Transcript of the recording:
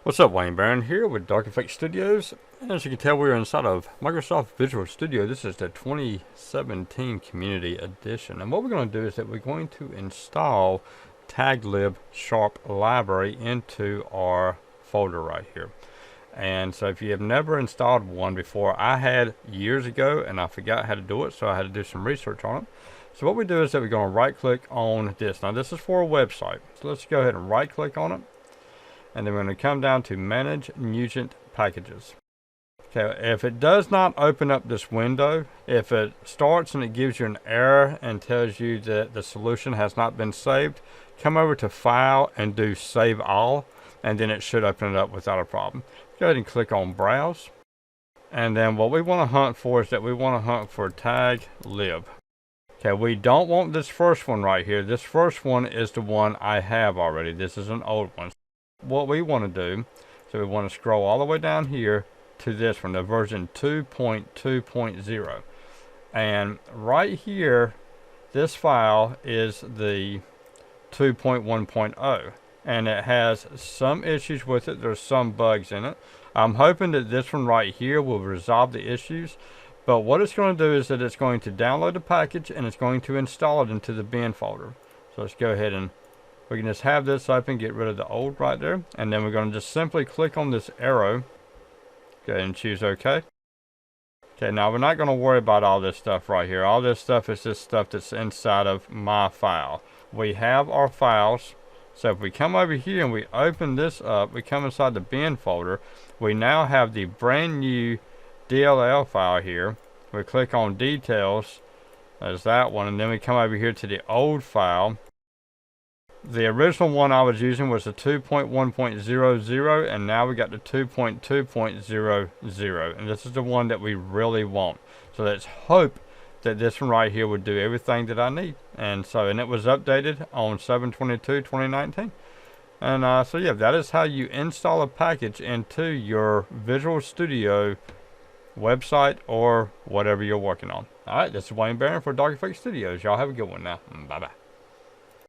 What's up, Wayne Barron here with Dark Effects Studios. As you can tell, we're inside of Microsoft Visual Studio. This is the 2017 Community Edition. And what we're going to do is that we're going to install taglib-sharp library into our folder right here. And so if you have never installed one before, I had years ago and I forgot how to do it, so I had to do some research on it. So what we do is that we're going to right click on this. Now this is for a website. So let's go ahead and right click on it. And then we're going to come down to Manage NUGET Packages. Okay, if it does not open up this window, if it starts and it gives you an error and tells you that the solution has not been saved, come over to File and do Save All, and then it should open it up without a problem. Go ahead and click on Browse. And then what we want to hunt for is that we want to hunt for taglib. Okay, we don't want this first one right here. This first one is the one I have already. This is an old one. What we want to do, so we want to scroll all the way down here to this one, the version 2.2.0. And right here, this file is the 2.1.0. And it has some issues with it. There's some bugs in it. I'm hoping that this one right here will resolve the issues. But what it's going to do is that it's going to download the package and it's going to install it into the bin folder. So let's go ahead and we can just have this open, get rid of the old right there. And then we're going to just simply click on this arrow. Go ahead and choose OK. Okay, now we're not going to worry about all this stuff right here. All this stuff is just stuff that's inside of my file. We have our files. So if we come over here and we open this up, we come inside the bin folder. We now have the brand new DLL file here. We click on Details. There's that one. And then we come over here to the old file. The original one I was using was the 2.1.00, and now we got the 2.2.00, and this is the one that we really want. So let's hope that this one right here would do everything that I need. And it was updated on 7/22/2019. And so yeah, that is how you install a package into your Visual Studio website or whatever you're working on. Alright, this is Wayne Barron for Dark Effects Studios. Y'all have a good one now. Bye bye.